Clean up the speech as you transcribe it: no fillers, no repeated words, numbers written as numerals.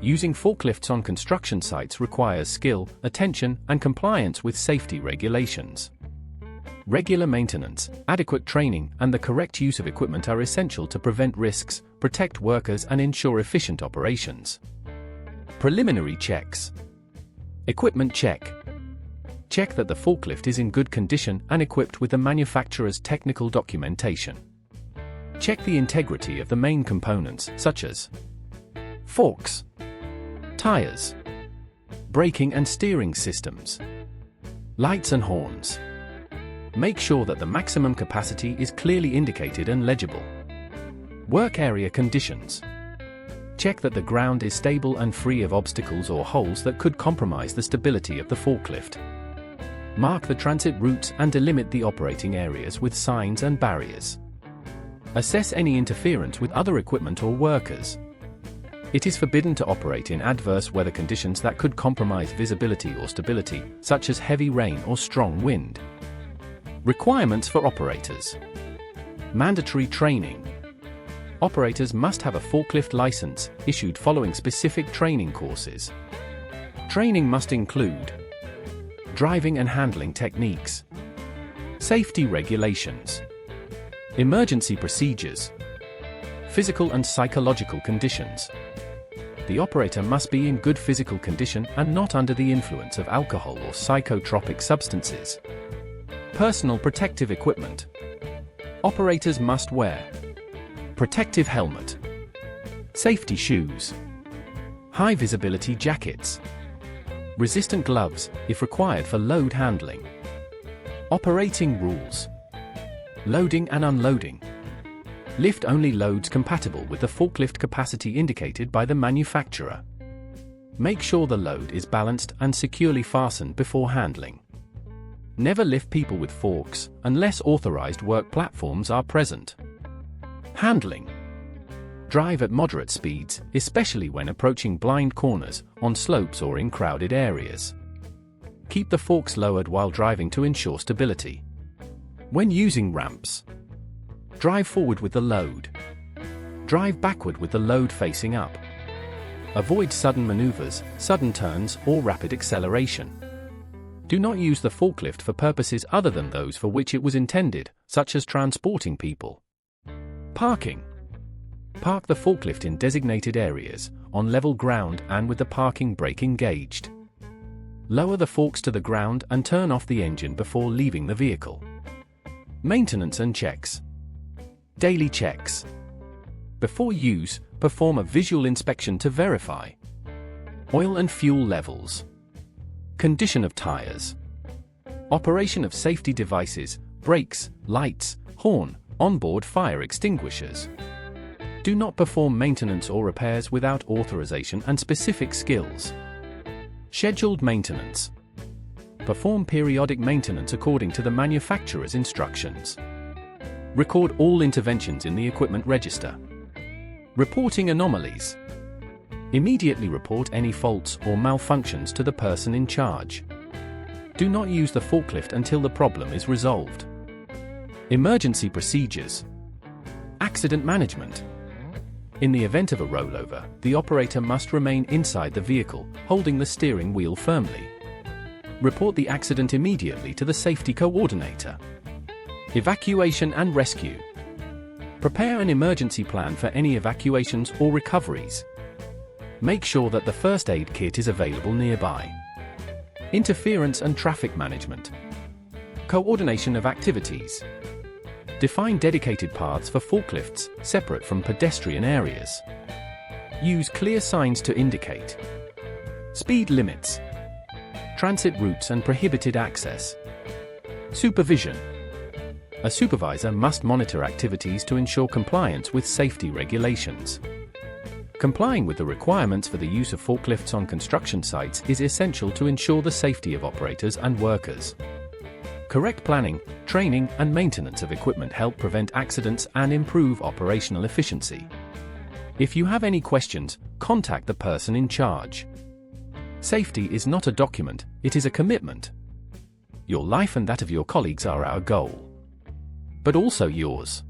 Using forklifts on construction sites requires skill, attention, and compliance with safety regulations. Regular maintenance, adequate training, and the correct use of equipment are essential to prevent risks, protect workers, and ensure efficient operations. Preliminary checks. Equipment check. Check that the forklift is in good condition and equipped with the manufacturer's technical documentation. Check the integrity of the main components, such as forks, tires, braking and steering systems, lights and horns. Make sure that the maximum capacity is clearly indicated and legible. Work area conditions. Check that the ground is stable and free of obstacles or holes that could compromise the stability of the forklift. Mark the transit routes and delimit the operating areas with signs and barriers. Assess any interference with other equipment or workers. It is forbidden to operate in adverse weather conditions that could compromise visibility or stability, such as heavy rain or strong wind. Requirements for operators. Mandatory training. Operators must have a forklift license, issued following specific training courses. Training must include driving and handling techniques, safety regulations, emergency procedures, physical and psychological conditions. The operator must be in good physical condition and not under the influence of alcohol or psychotropic substances. Personal protective equipment. Operators must wear protective helmet, safety shoes, high visibility jackets, resistant gloves, if required for load handling. Operating rules. Loading and unloading. Lift only loads compatible with the forklift capacity indicated by the manufacturer. Make sure the load is balanced and securely fastened before handling. Never lift people with forks, unless authorized work platforms are present. Handling. Drive at moderate speeds, especially when approaching blind corners, on slopes or in crowded areas. Keep the forks lowered while driving to ensure stability. When using ramps, drive forward with the load. Drive backward with the load facing up. Avoid sudden maneuvers, sudden turns, or rapid acceleration. Do not use the forklift for purposes other than those for which it was intended, such as transporting people. Parking. Park the forklift in designated areas, on level ground and with the parking brake engaged. Lower the forks to the ground and turn off the engine before leaving the vehicle. Maintenance and checks. Daily checks. Before use, perform a visual inspection to verify oil and fuel levels, condition of tires, operation of safety devices, brakes, lights, horn, onboard fire extinguishers. Do not perform maintenance or repairs without authorization and specific skills. Scheduled maintenance. Perform periodic maintenance according to the manufacturer's instructions. Record all interventions in the equipment register. Reporting anomalies. Immediately report any faults or malfunctions to the person in charge. Do not use the forklift until the problem is resolved. Emergency procedures. Accident management. In the event of a rollover, the operator must remain inside the vehicle, holding the steering wheel firmly. Report the accident immediately to the safety coordinator. Evacuation and rescue. Prepare an emergency plan for any evacuations or recoveries. Make sure that the first aid kit is available nearby. Interference and traffic management. Coordination of activities. Define dedicated paths for forklifts, separate from pedestrian areas. Use clear signs to indicate speed limits, transit routes and prohibited access. Supervision. A supervisor must monitor activities to ensure compliance with safety regulations. Complying with the requirements for the use of forklifts on construction sites is essential to ensure the safety of operators and workers. Correct planning, training, and maintenance of equipment help prevent accidents and improve operational efficiency. If you have any questions, contact the person in charge. Safety is not a document, it is a commitment. Your life and that of your colleagues are our goal. But also yours.